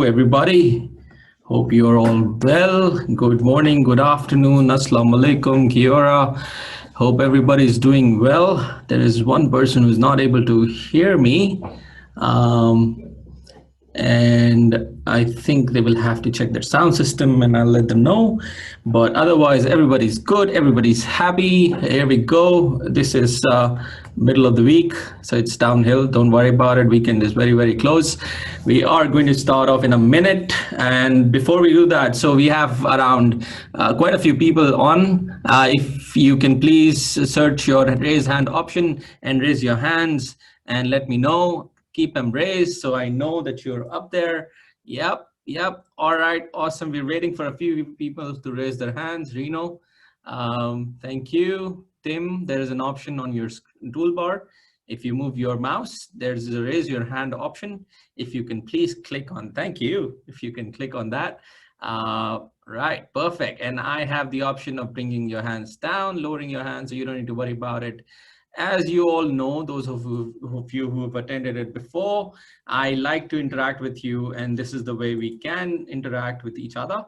everybody. Hope you're all well. Good morning, good afternoon, assalamu alaikum, kiora. Hope everybody's doing well. There is one person who's not able to hear me. Um, and I think they will have to check their sound system and I'll let them know. But otherwise, everybody's good, everybody's happy. Here we go. This is middle of the week, so it's downhill. Don't worry about it. Weekend is very, very close. We are going to start off in a minute. And before we do that, so we have around quite a few people on. If you can please search your raise hand option and raise your hands and let me know. Keep them raised so I know that you're up there. Yep. All right, awesome. We're waiting for a few people to raise their hands. Reno, thank you. Tim, there is an option on your toolbar. If you move your mouse, there's a raise your hand option. If you can please click on, thank you. If you can click on that. Right, perfect. And I have the option of bringing your hands down, lowering your hands, so you don't need to worry about it. As you all know, those of you who have attended it before, I like to interact with you, and this is the way we can interact with each other.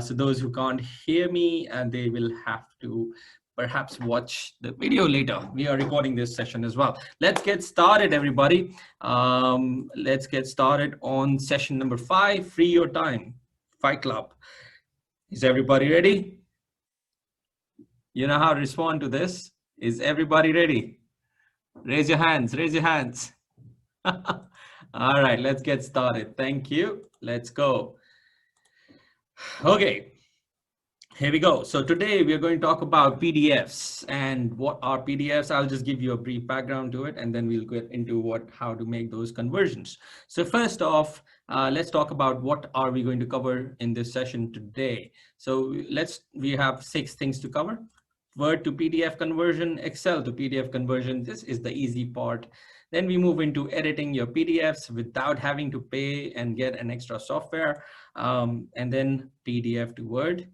So those who can't hear me, they will have to perhaps watch the video later. We are recording this session as well. Let's get started, everybody. Let's get started on session number 5, Free Your Time, Fight Club. Is everybody ready? You know how to respond to this. Is everybody ready? Raise your hands, raise your hands. All right, let's get started. Thank you. Let's go. Okay, here we go. So today we are going to talk about PDFs and what are PDFs. I'll just give you a brief background to it and then we'll get into how to make those conversions. So first off, let's talk about what are we going to cover in this session today. So we have 6 things to cover. Word to PDF conversion, Excel to PDF conversion. This is the easy part. Then we move into editing your PDFs without having to pay and get an extra software. And then PDF to Word,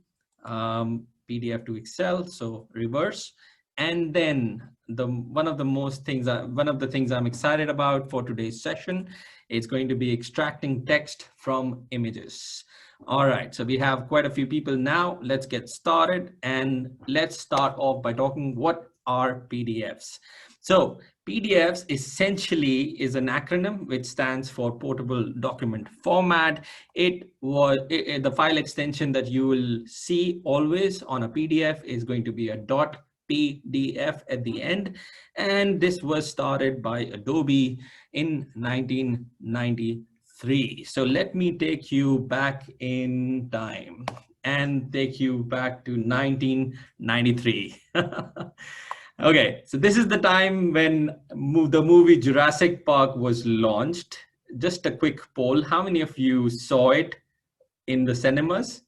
PDF to Excel, so reverse. And then one of the things I'm excited about for today's session is going to be extracting text from images. All right, so we have quite a few people now. Let's get started and let's start off by talking what are PDFs. So PDFs essentially is an acronym which stands for Portable Document Format. The file extension that you will see always on a PDF is going to be a .pdf at the end. And this was started by Adobe in 1993. So let me take you back in time and take you back to 1993. Okay, so this is the time when the movie Jurassic Park was launched. Just a quick poll. How many of you saw it in the cinemas?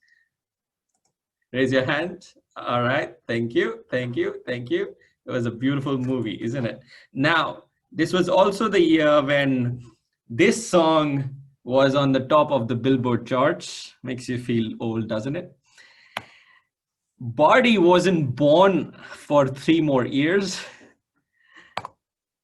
Raise your hand. All right, thank you. It was a beautiful movie, isn't it? Now, this was also the year when this song was on the top of the Billboard charts. Makes you feel old, doesn't it? Bardi wasn't born for 3 more years.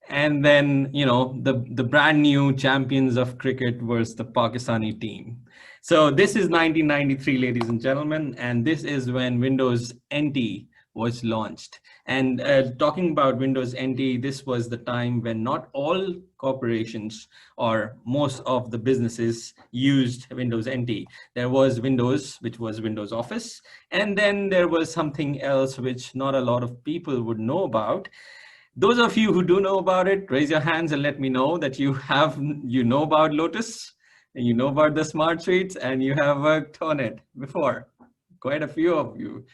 And then, you know, the brand new champions of cricket was the Pakistani team. So this is 1993, ladies and gentlemen, and this is when Windows NT was launched. And talking about Windows NT, this was the time when not all corporations or most of the businesses used Windows NT. There was Windows, which was Windows Office. And then there was something else which not a lot of people would know about. Those of you who do know about it, raise your hands and let me know that you know about Lotus, and you know about the Smart Suites, and you have worked on it before. Quite a few of you.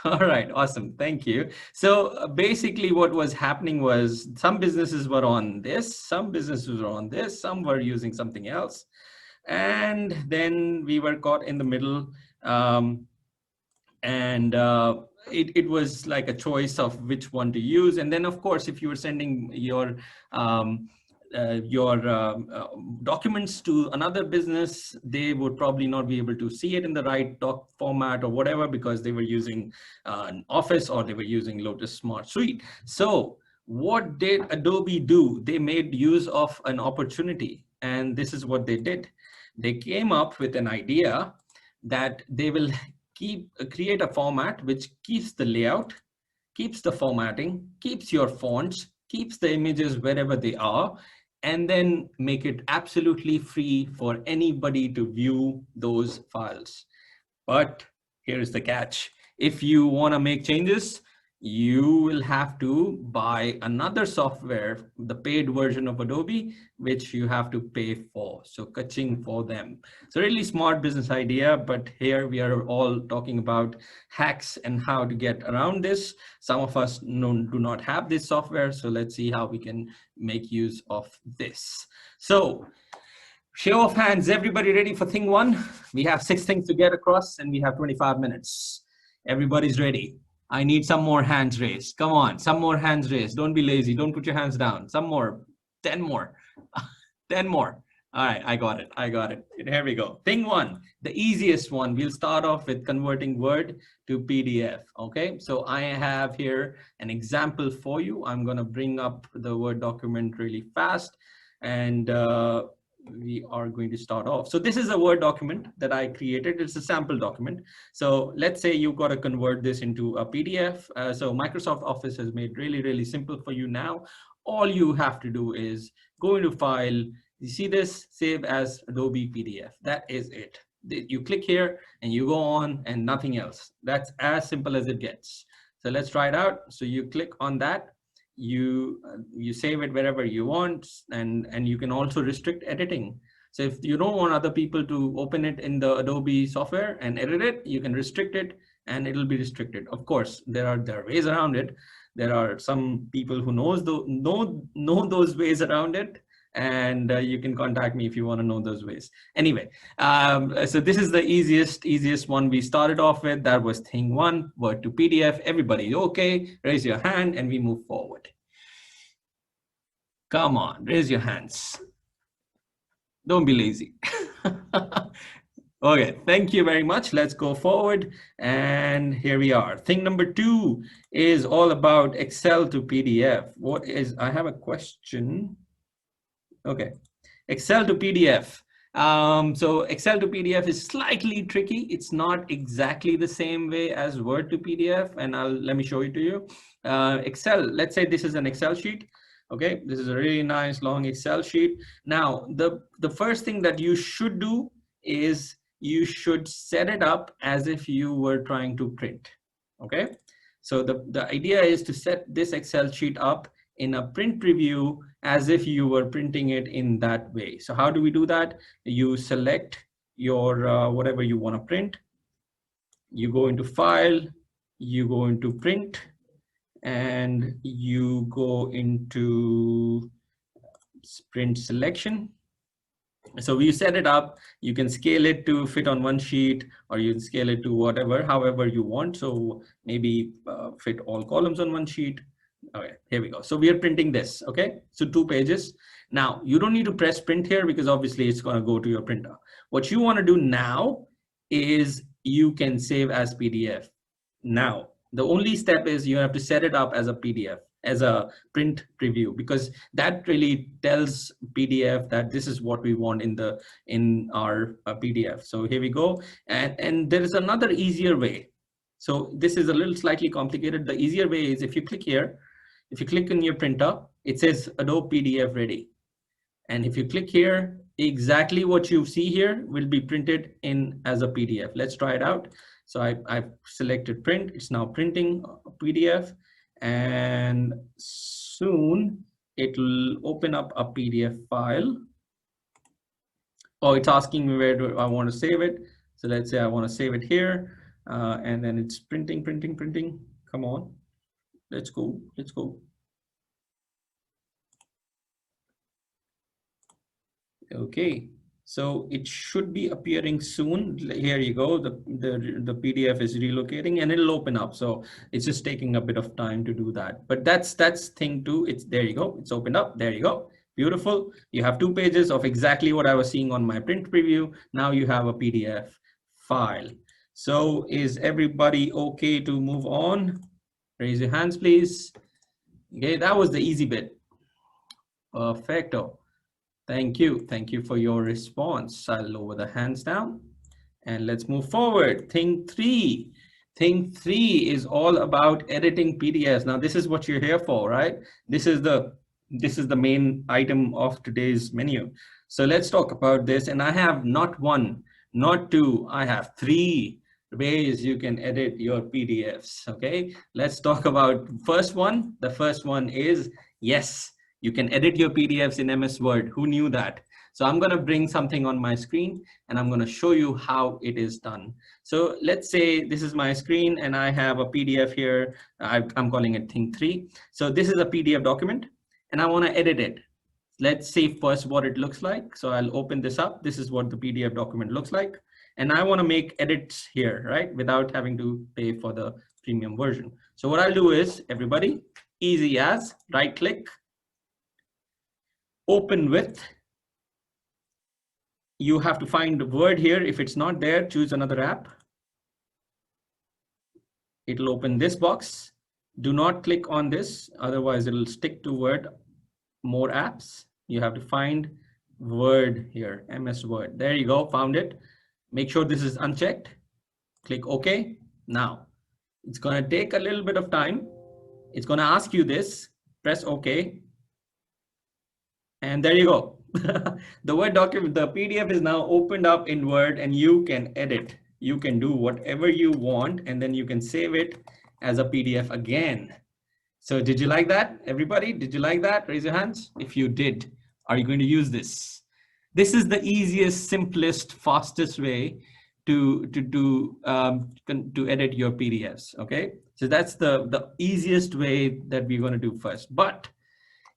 All right, awesome, thank you. So basically what was happening was some businesses were on this, some businesses were on this, some were using something else. And then we were caught in the middle. It was like a choice of which one to use. And then of course, if you were sending your documents to another business, they would probably not be able to see it in the right doc format or whatever, because they were using an Office or they were using Lotus Smart Suite. So what did Adobe do? They made use of an opportunity, and this is what they did. They came up with an idea that they will create a format which keeps the layout, keeps the formatting, keeps your fonts, keeps the images wherever they are, and then make it absolutely free for anybody to view those files. But here's the catch. If you want to make changes, you will have to buy another software, the paid version of Adobe, which you have to pay for. So kaching for them. It's a really smart business idea, but here we are all talking about hacks and how to get around this. Some of us do not have this software, so let's see how we can make use of this. So show of hands, everybody ready for thing one? We have 6 things to get across and we have 25 minutes. Everybody's ready. I need some more hands raised. Come on, some more hands raised. Don't be lazy. Don't put your hands down. Some more, 10 more, 10 more. All right, I got it. I got it. Here we go. Thing one, the easiest one. We'll start off with converting Word to PDF. Okay, so I have here an example for you. I'm going to bring up the Word document really fast. And we are going to start off. So this is a Word document that I created. It's a sample document. So let's say you've got to convert this into a PDF. So Microsoft Office has made really, really simple for you now. All you have to do is go into File. You see this, Save as Adobe PDF. That is it. You click here and you go on and nothing else. That's as simple as it gets. So let's try it out. So you click on that. You save it wherever you want, and you can also restrict editing. So if you don't want other people to open it in the Adobe software and edit it, you can restrict it and it'll be restricted. Of course, there are ways around it. There are some people who know those ways around it, and you can contact me if you want to know those ways. Anyway, so this is the easiest one we started off with. That was thing one, Word to PDF. Everybody okay? Raise your hand and we move forward. Come on, raise your hands. Don't be lazy. Okay, thank you very much. Let's go forward. And here we are. Thing number two is all about Excel to PDF. I have a question. Okay, Excel to PDF. So Excel to PDF is slightly tricky. It's not exactly the same way as Word to PDF, and let me show it to you. Excel, let's say this is an Excel sheet. Okay, this is a really nice long Excel sheet. Now, the first thing that you should do is you should set it up as if you were trying to print. Okay, so the idea is to set this Excel sheet up in a print preview as if you were printing it in that way. So how do we do that? You select your whatever you want to print. You go into File, you go into Print, and you go into Print Selection. So you set it up. You can scale it to fit on one sheet, or you can scale it to however you want. So maybe fit all columns on one sheet. Okay, here we go. So we are printing this. Okay, so 2 pages. Now you don't need to press print here because obviously it's going to go to your printer. What you want to do now is you can save as PDF. Now the only step is you have to set it up as a PDF, as a print preview, because that really tells PDF that this is what we want in our PDF. So here we go. And there is another easier way. So this is a little slightly complicated. The easier way is if you click here, if you click on your printer, it says Adobe PDF ready. And if you click here, exactly what you see here will be printed in as a PDF. Let's try it out. So I've selected print. It's now printing a PDF, and soon it will open up a PDF file. Oh, it's asking me where do I want to save it. So let's say I want to save it here, and then it's printing. Come on. Let's go. Okay, so it should be appearing soon. Here you go. The PDF is relocating and it'll open up. So it's just taking a bit of time to do that. But that's thing two. There you go. It's opened up. There you go. Beautiful. You have 2 pages of exactly what I was seeing on my print preview. Now you have a PDF file. So is everybody okay to move on? Raise your hands, please. Okay, that was the easy bit. Perfecto. Thank you. Thank you for your response. I'll lower the hands down and let's move forward. Thing three. Thing three is all about editing PDFs. Now, this is what you're here for, right? This is the main item of today's menu. So let's talk about this. And I have not one, not two, I have three ways you can edit your PDFs. Okay, let's talk about first one. The first one is, yes, you can edit your PDFs in MS Word. Who knew that? So I'm going to bring something on my screen and I'm going to show you how it is done. So let's say this is my screen and I have a PDF here. I'm calling it thing three. So this is a PDF document and I want to edit it. Let's see first what it looks like. So I'll open this up. This is what the PDF document looks like. And I want to make edits here, right? Without having to pay for the premium version. So what I'll do is, everybody, easy as, right click, open with. You have to find the word here. If it's not there, choose another app. It'll open this box. Do not click on this, otherwise it'll stick to Word. More apps. You have to find Word here, MS Word. There you go, found it. Make sure this is unchecked. Click OK. Now, it's going to take a little bit of time. It's going to ask you this. Press OK. And there you go. The Word document, the PDF is now opened up in Word and you can edit. You can do whatever you want and then you can save it as a PDF again. So did you like that, everybody? Did you like that? Raise your hands if you did. Are you going to use this? This is the easiest, simplest, fastest way to edit your PDFs. Okay, so that's the easiest way that we're going to do first. But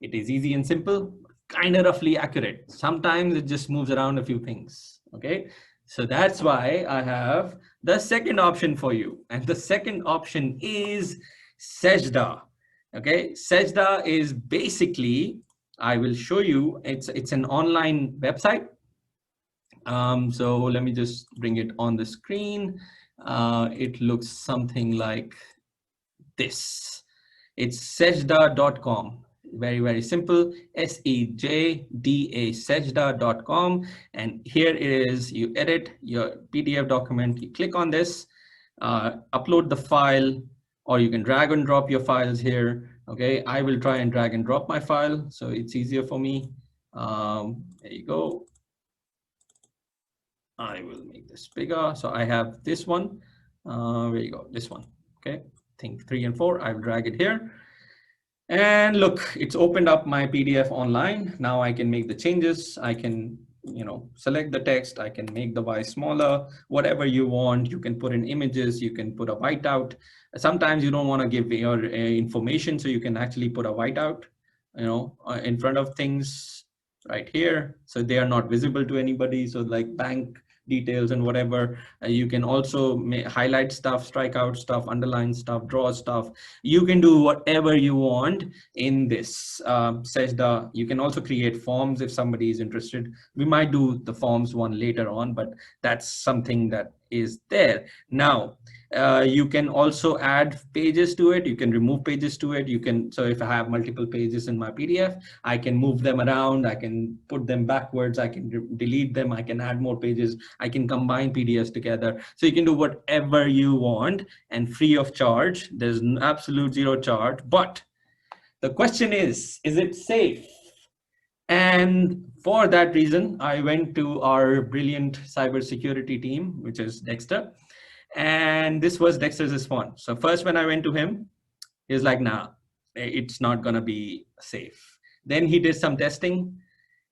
it is easy and simple, kind of roughly accurate. Sometimes it just moves around a few things. Okay, so that's why I have the second option for you, and the second option is Sajda. Okay, Sajda is basically, I will show you, it's an online website. So let me just bring it on the screen. It looks something like this. It's sajda.com. Very, very simple. SEJDA, sajda.com. And here it is. You edit your PDF document. You click on this, upload the file, or you can drag and drop your files here. Okay, I will try and drag and drop my file so it's easier for me. There you go. I will make this bigger. So I have this one. There you go, this one. Okay, think 3 and 4. I'll drag it here. And look, it's opened up my PDF online. Now I can make the changes. I can, select the text. I can make the Y smaller, whatever you want. You can put in images. You can put a whiteout. Sometimes you don't want to give your information, so you can actually put a whiteout, in front of things right here, so they are not visible to anybody. So like bank details and whatever. You can also highlight stuff, strike out stuff, underline stuff, draw stuff. You can do whatever you want in this Sajda. You can also create forms if somebody is interested. We might do the forms one later on, but that's something that is there. Now, you can also add pages to it. You can remove pages to it. You can, so if I have multiple pages in my PDF, I can move them around. I can put them backwards. I can delete them. I can add more pages. I can combine PDFs together. So you can do whatever you want and free of charge. There's absolute zero charge. But the question is it safe? And for that reason, I went to our brilliant cybersecurity team, which is Dexter. And this was Dexter's response. So first, when I went to him, he was like, nah, it's not going to be safe. Then he did some testing.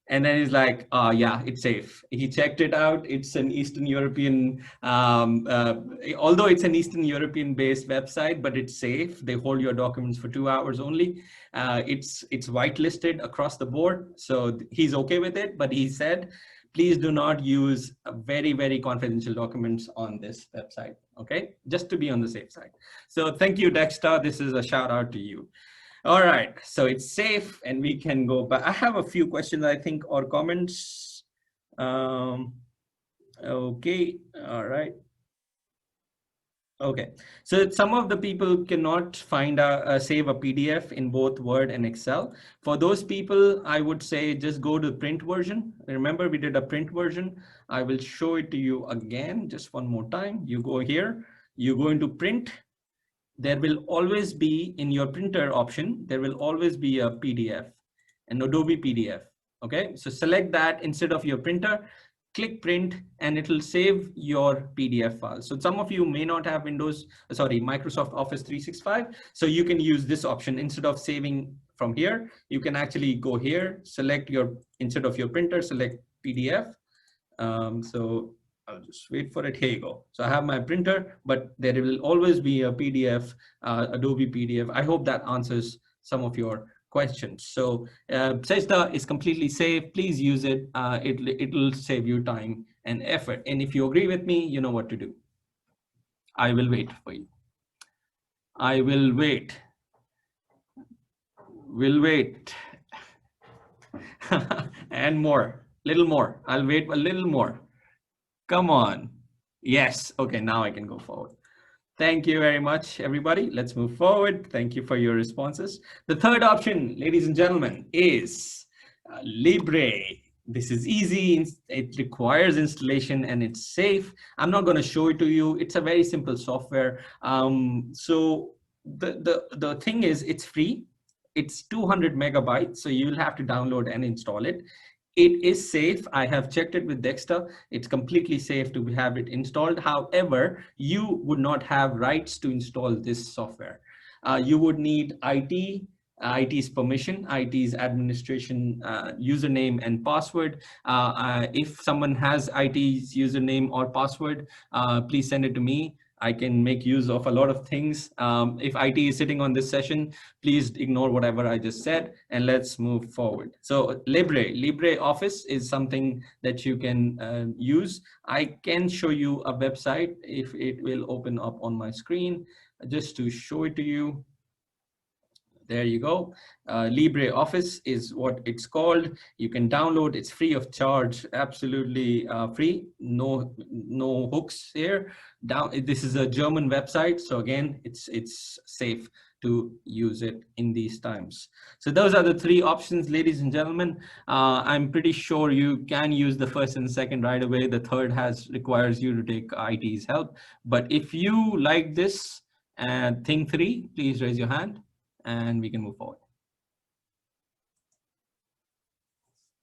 And then he's like, yeah, it's safe. He checked it out. It's an Eastern European, although it's an Eastern European based website, but it's safe. They hold your documents for 2 hours only. It's whitelisted across the board. So he's okay with it. But he said, please do not use very, very confidential documents on this website. Okay, just to be on the safe side. So thank you, Dexter. This is a shout out to you. All right, so it's safe and we can go back. I have a few questions, I think, or comments. Okay, all right. Okay, so some of the people cannot find save a PDF in both Word and Excel. For those people, I would say just go to the print version. Remember, we did a print version. I will show it to you again, just one more time. You go here, you go into print. There will always be in your printer option, there will always be a PDF, an Adobe PDF. Okay, so select that instead of your printer, click print, and it will save your PDF file. So some of you may not have Microsoft Office 365. So you can use this option instead of saving from here. You can actually go here, select instead of your printer, select PDF. So I'll just wait for it. Here you go. So I have my printer, but there will always be a PDF, Adobe PDF. I hope that answers some of your questions. So Sajda is completely safe. Please use it. It will save you time and effort. And if you agree with me, you know what to do. I will wait for you. I will wait. Will wait. And more, little more. I'll wait a little more. Come on. Yes. Okay, now I can go forward. Thank you very much, everybody. Let's move forward. Thank you for your responses. The third option, ladies and gentlemen, is Libre. This is easy. It requires installation and it's safe. I'm not going to show it to you. It's a very simple software. So the thing is, it's free. It's 200 megabytes. So you'll have to download and install it. It is safe. I have checked it with Dexter. It's completely safe to have it installed. However, you would not have rights to install this software. You would need IT's permission, IT's administration username and password. If someone has IT's username or password, please send it to me. I can make use of a lot of things. If IT is sitting on this session, please ignore whatever I just said and let's move forward. So LibreOffice is something that you can use. I can show you a website if it will open up on my screen just to show it to you. There you go. LibreOffice is what it's called. You can download. It's free of charge, absolutely free. No hooks here. This is a German website, so again, it's safe to use it in these times. So those are the three options, ladies and gentlemen. I'm pretty sure you can use the first and second right away. The third requires you to take IT's help. But if you like this thing three, please raise your hand and we can move forward.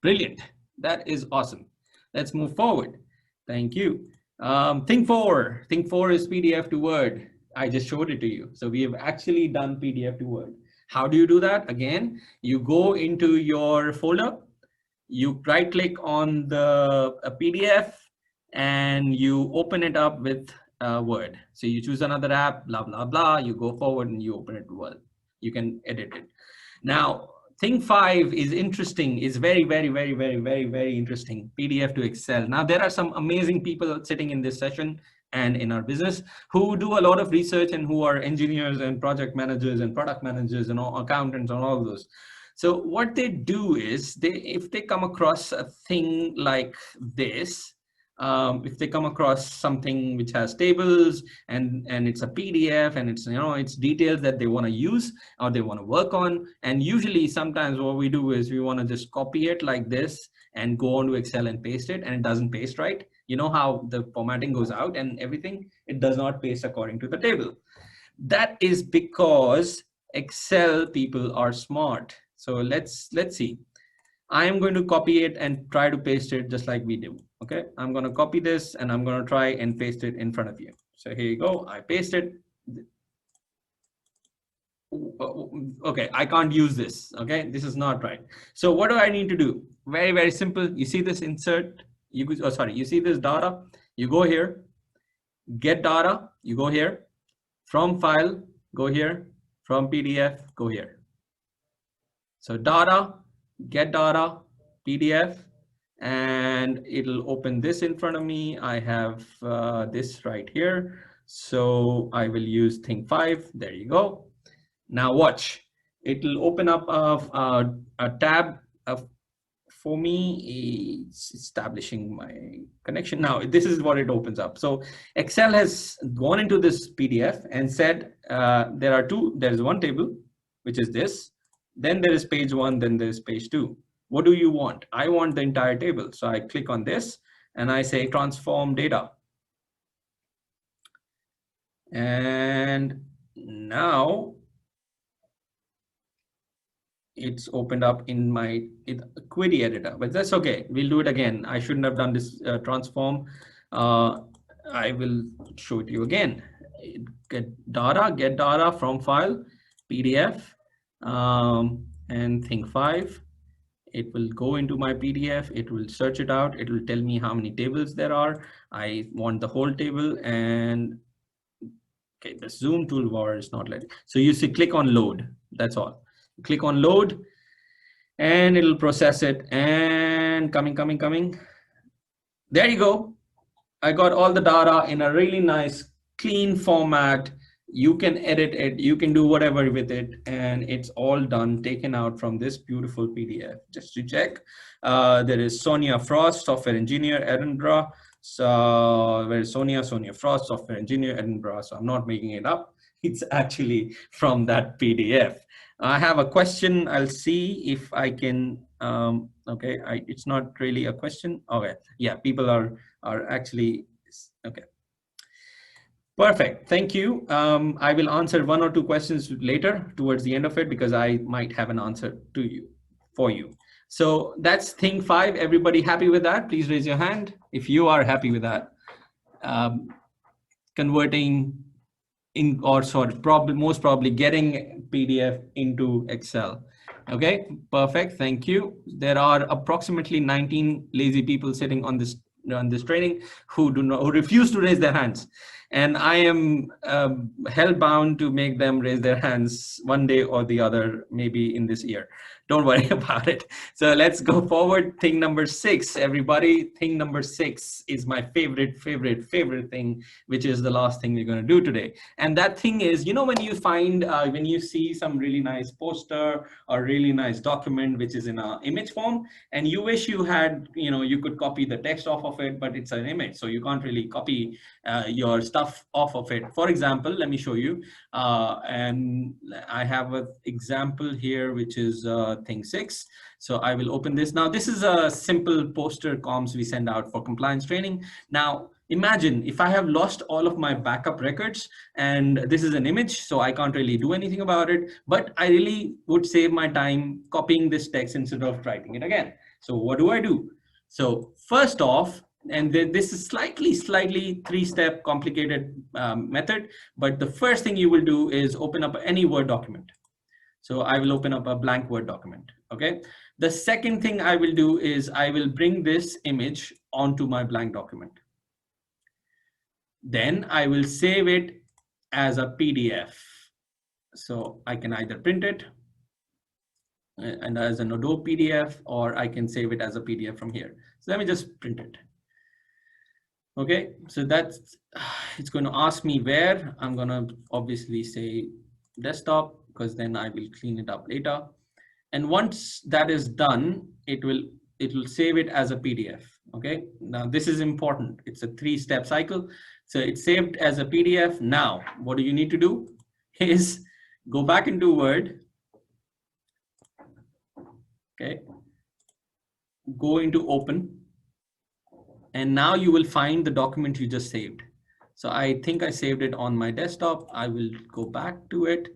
Brilliant. That is awesome. Let's move forward. Thank you. Thing four is PDF to Word. I just showed it to you. So we have actually done PDF to Word. How do you do that? Again, you go into your folder, you right click on the PDF and you open it up with Word. So you choose another app, blah, blah, blah. You go forward and you open it to Word. You can edit it. Now, thing five is interesting, is very, very, very, very, very, very interesting. PDF to Excel. Now, there are some amazing people sitting in this session and in our business who do a lot of research and who are engineers and project managers and product managers and all, accountants and all those. So what they do is if they come across a thing like this, if they come across something which has tables and it's a PDF and it's, it's details that they want to use or they want to work on. And usually sometimes what we do is we want to just copy it like this and go on to Excel and paste it, and it doesn't paste right. You know how the formatting goes out and everything, it does not paste according to the table. That is because Excel people are smart. So let's see. I am going to copy it and try to paste it just like we do. Okay, I'm going to copy this and I'm going to try and paste it in front of you. So here you go. I paste it. Okay, I can't use this. Okay, this is not right. So what do I need to do? Very, very simple. You see this insert? You see this data? You go here, get data, you go here, from file, go here, from PDF, go here. So data, get data, PDF, and it'll open this in front of me. I have this right here. So I will use thing 5. There you go. Now watch. It'll open up a tab for me. It's establishing my connection. Now, this is what it opens up. So Excel has gone into this PDF and said, there's one table, which is this. Then there is page one, then there's page two. What do you want? I want the entire table. So I click on this and I say transform data. And now it's opened up in my query editor, but that's okay. We'll do it again. I shouldn't have done this transform. I will show it to you again. Get data from file, PDF, and thing 5. It will go into my PDF. It will search it out. It will tell me how many tables there are. I want the whole table, and okay, the zoom toolbar is not letting. So you see, click on load. That's all. Click on load and it'll process it, and coming. There you go. I got all the data in a really nice clean format. You can edit it, you can do whatever with it, and it's all done, taken out from this beautiful PDF. Just to check, there is Sonia Frost, software engineer, Edinburgh. So where is Sonia Frost, software engineer, Edinburgh. So I'm not making it up. It's actually from that PDF. I have a question. I'll see if I can. Okay, it's not really a question. Okay, yeah, people are actually okay. Perfect. Thank you. I will answer 1 or 2 questions later towards the end of it, because I might have an answer for you. So that's thing 5. Everybody happy with that? Please raise your hand if you are happy with that. Converting in, or sorry, most probably getting PDF into Excel. Okay, perfect. Thank you. There are approximately 19 lazy people sitting on this training who refuse to raise their hands, and I am hell-bound to make them raise their hands one day or the other, maybe in this year. Don't worry about it. So let's go forward. Thing number 6, everybody. Thing number 6 is my favorite thing, which is the last thing we're going to do today. And that thing is, you know, when you find, when you see some really nice poster or really nice document, which is in an image form, and you wish you had, you know, you could copy the text off of it, but it's an image, so you can't really copy your stuff off of it. For example, let me show you. And I have an example here, which is thing 6. So I will open this. Now, this is a simple poster comms we send out for compliance training. Now, imagine if I have lost all of my backup records, and this is an image, so I can't really do anything about it, but I really would save my time copying this text instead of writing it again. So what do? So first off, and this is slightly 3-step complicated method, but the first thing you will do is open up any Word document. So I will open up a blank Word document, okay? The second thing I will do is I will bring this image onto my blank document. Then I will save it as a PDF. So I can either print it and as an Adobe PDF, or I can save it as a PDF from here. So let me just print it. Okay, so that's, it's going to ask me where. I'm going to obviously say desktop, because then I will clean it up later. And once that is done, it will save it as a PDF. Okay, now this is important. It's a 3-step cycle. So it's saved as a PDF. Now, what do you need to do is go back into Word. Okay, go into Open. And now you will find the document you just saved. So I think I saved it on my desktop. I will go back to it.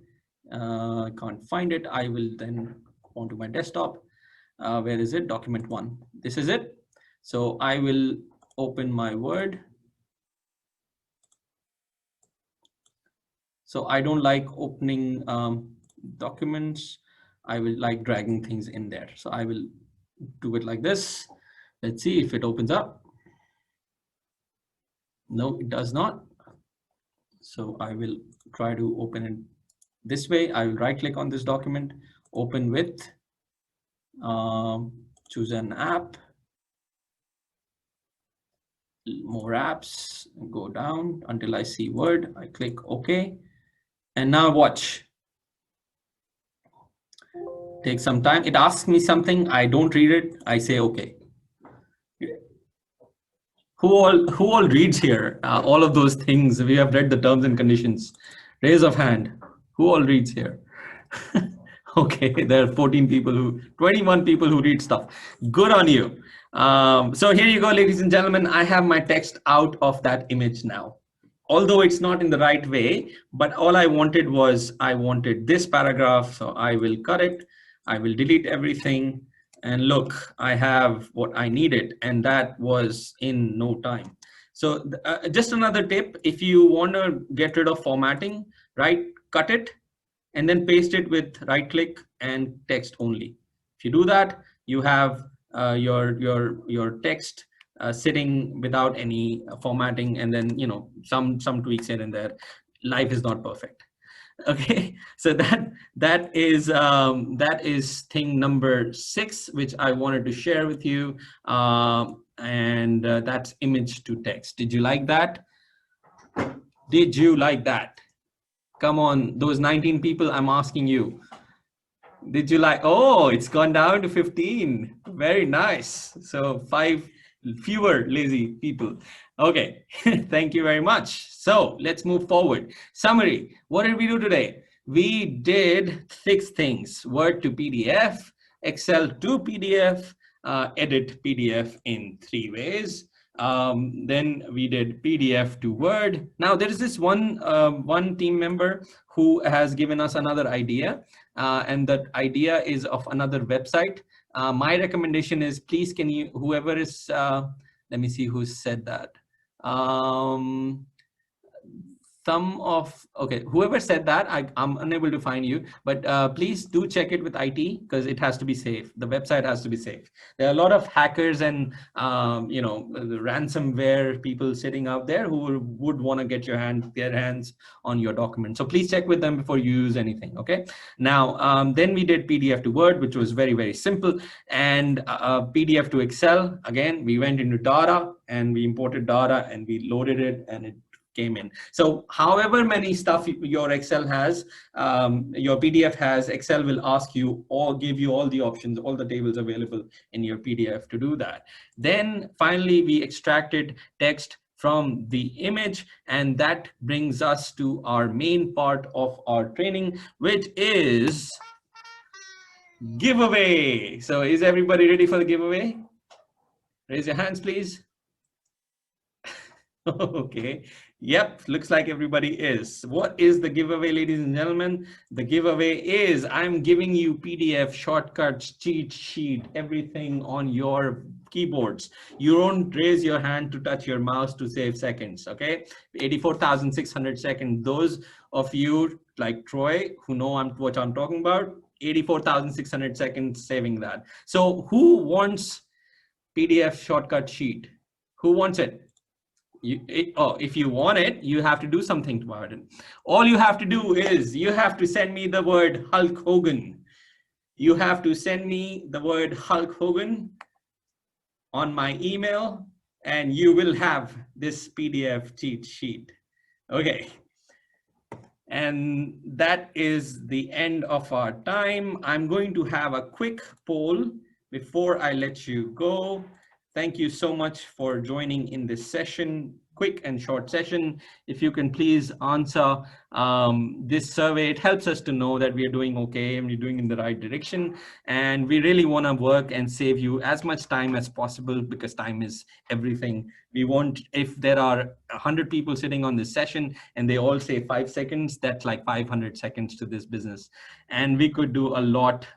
I can't find it. I will then go onto my desktop. Where is it? Document 1. This is it. So I will open my Word. So I don't like opening documents. I will like dragging things in there. So I will do it like this. Let's see if it opens up. No, it does not. So I will try to open it this way. I will right click on this document, open with, choose an app, more apps, go down until I see Word. I click OK. And now watch. Take some time. It asks me something. I don't read it. I say, okay. Who all reads here? All of those things. We have read the terms and conditions. Raise of hand. Who all reads here? Okay, there are 21 people who read stuff. Good on you. So here you go, ladies and gentlemen. I have my text out of that image now. Although it's not in the right way, but all I wanted was I wanted this paragraph. So I will cut it. I will delete everything. And look, I have what I needed, and that was in no time. So just another tip, if you want to get rid of formatting, right, cut it and then paste it with right click and text only. If you do that, you have your text sitting without any formatting, and then some tweaks here and there. Life is not perfect. Okay, so that is thing number 6 which I wanted to share with you, and that's image to text. Did you like that? Did you like that? Come on, those 19 people, I'm asking you, did you like? Oh, it's gone down to 15. Very nice. So 5 fewer lazy people. Okay, thank you very much. So let's move forward. Summary, what did we do today? We did 6 things: Word to PDF, Excel to PDF, edit PDF in 3 ways. Then we did PDF to Word. Now there is this one team member who has given us another idea, and that idea is of another website. My recommendation is, please, can you, whoever is, let me see who said that. Whoever said that, I'm unable to find you, but please do check it with IT, because it has to be safe. The website has to be safe. There are a lot of hackers and the ransomware people sitting out there who would want to get their hands on your document. So please check with them before you use anything. Okay. Now then we did PDF to Word, which was very, very simple, and PDF to Excel. Again, we went into data and we imported data and we loaded it, and it came in. So however many stuff your Excel has, your PDF has, Excel will ask you or give you all the options, all the tables available in your PDF to do that. Then finally, we extracted text from the image, and that brings us to our main part of our training, which is giveaway. So is everybody ready for the giveaway? Raise your hands, please. Okay. Yep, looks like everybody is. What is the giveaway, ladies and gentlemen? The giveaway is, I'm giving you PDF shortcuts, cheat sheet, everything on your keyboards. You don't raise your hand to touch your mouse to save seconds, okay? 84,600 seconds. Those of you like Troy who know what I'm talking about, 84,600 seconds saving that. So who wants PDF shortcut sheet? Who wants it? If you want it, you have to do something about it. All you have to do is you have to send me the word Hulk Hogan. You have to send me the word Hulk Hogan on my email, and you will have this PDF cheat sheet. Okay. And that is the end of our time. I'm going to have a quick poll before I let you go. Thank you so much for joining in this session, quick and short session. If you can please answer this survey, it helps us to know that we are doing okay and we're doing in the right direction. And we really want to work and save you as much time as possible, because time is everything. We want, if there are 100 people sitting on this session and they all say 5 seconds, that's like 500 seconds to this business. And we could do a lot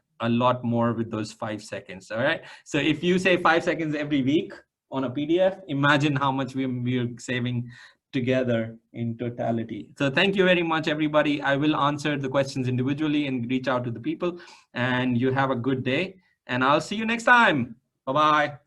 more with those 5 seconds. All right. So if you say 5 seconds every week on a PDF, imagine how much we're saving together in totality. So thank you very much, everybody. I will answer the questions individually and reach out to the people, and you have a good day, and I'll see you next time. Bye-bye.